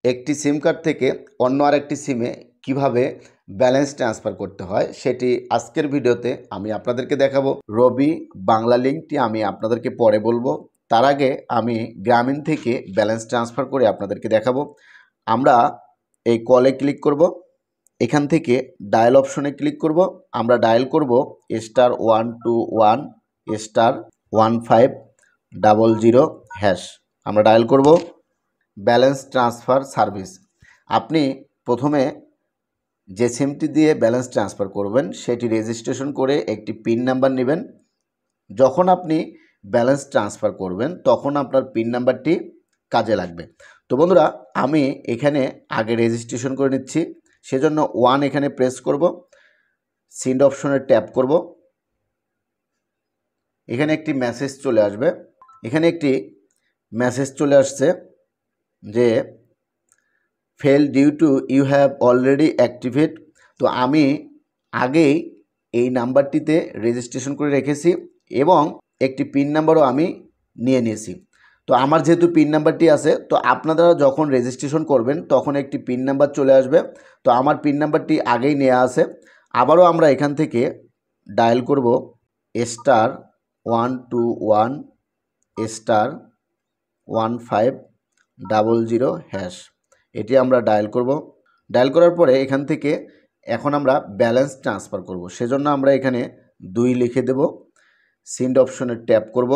একটি সিম কার্ড থেকে অন্য আরেকটি সিমে কিভাবে ব্যালেন্স ট্রান্সফার করতে হয় সেটি আজকের ভিডিওতে আমি আপনাদেরকে দেখাবো। রবি বাংলা লিঙ্কটি আমি আপনাদেরকে পরে বলবো, তার আগে আমি গ্রামীণ থেকে ব্যালেন্স ট্রান্সফার করে আপনাদেরকে দেখাবো। আমরা এই কলে ক্লিক করব, এখান থেকে ডায়াল অপশনে ক্লিক করব। আমরা ডায়াল করব *121*1500#। আমরা ডায়াল করব ব্যালেন্স ট্রান্সফার সার্ভিস। আপনি প্রথমে যে সিমটি দিয়ে ব্যালেন্স ট্রান্সফার করবেন সেটি রেজিস্ট্রেশন করে একটি পিন নাম্বার নেবেন। যখন আপনি ব্যালেন্স ট্রান্সফার করবেন তখন আপনার পিন নাম্বারটি কাজে লাগবে। তো বন্ধুরা, আমি এখানে আগে রেজিস্ট্রেশন করে নিচ্ছি, সেজন্য 1 এখানে প্রেস করব, সেন্ড অপশনে ট্যাপ করব। এখানে একটি মেসেজ চলে আসবে। এখানে একটি মেসেজ চলে আসছে যে fail due to you have already activate. তো আমি আগেই এই নাম্বারটিতে রেজিস্ট্রেশন করে রেখেছি এবং একটি পিন নাম্বারও আমি নিয়ে নিয়েছি। তো আমার যেহেতু পিন নাম্বারটি আছে, তো আপনারা যখন রেজিস্ট্রেশন করবেন তখন একটি পিন নাম্বার চলে আসবে। তো আমার পিন নাম্বারটি আগেই নেওয়া আছে। আবারও আমরা এখান থেকে ডায়াল করব *121*1500#। এটি আমরা ডায়াল করব। ডায়াল করার পরে এখান থেকে এখন আমরা ব্যালেন্স ট্রান্সফার করব, সেজন্য আমরা এখানে 2 লিখে দেব, সেন্ড অপশনে ট্যাপ করব।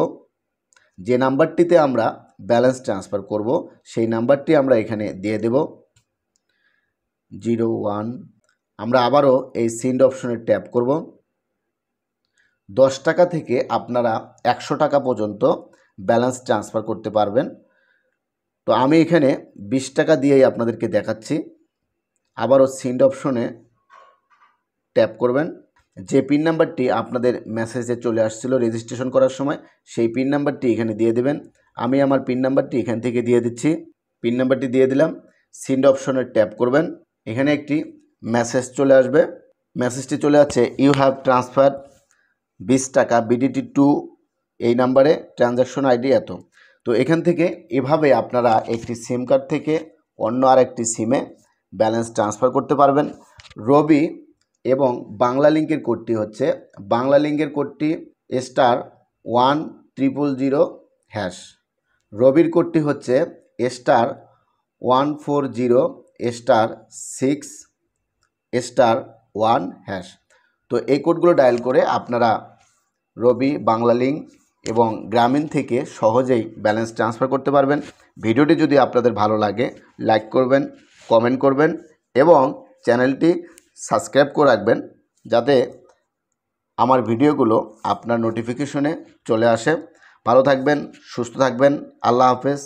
যে নাম্বারটিতে আমরা ব্যালেন্স ট্রান্সফার করব সেই নাম্বারটি আমরা এখানে দিয়ে দেব 01। আমরা আবারও এই সেন্ড অপশনে ট্যাপ করব। 10 টাকা থেকে আপনারা 100 টাকা পর্যন্ত ব্যালেন্স ট্রান্সফার করতে পারবেন। তো আমি এখানে 20 টাকা দিয়েই আপনাদেরকে দেখাচ্ছি। আবারও সেন্ড অপশনে ট্যাপ করবেন। যে পিন নাম্বারটি আপনাদের মেসেজে চলে আসছিল রেজিস্ট্রেশন করার সময়, সেই পিন নাম্বারটি এখানে দিয়ে দেবেন। আমি আমার পিন নাম্বারটি এখান থেকে দিয়ে দিচ্ছি। পিন নাম্বারটি দিয়ে দিলাম, সেন্ড অপশনে ট্যাপ করবেন। এখানে একটি মেসেজ চলে আসবে। মেসেজটি চলে আসছে ইউ হ্যাভ ট্রান্সফার 20 টাকা বিডিটি টু এই নাম্বারে, ট্রানজ্যাকশন আইডি এত। তো এখান থেকে এভাবে আপনারা একটি সিম কার্ড থেকে অন্য আরেকটি সিমে ব্যালেন্স ট্রান্সফার করতে পারবেন। রবি এবং বাংলা লিঙ্কের কোডটি হচ্ছে, বাংলা লিঙ্কের কোডটি *10000#। রবির কোডটি হচ্ছে *140*6*1#। তো এই কোডগুলো ডায়াল করে আপনারা রবি বাংলা লিঙ্ক এবং গ্রামীণ থেকে সহজেই ব্যালেন্স ট্রান্সফার করতে পারবেন। ভিডিওটি যদি আপনাদের ভালো লাগে লাইক করবেন, কমেন্ট করবেন এবং চ্যানেলটি সাবস্ক্রাইব করে রাখবেন যাতে আমার ভিডিওগুলো আপনার নোটিফিকেশনে চলে আসে। ভালো থাকবেন, সুস্থ থাকবেন। আল্লাহ হাফেজ।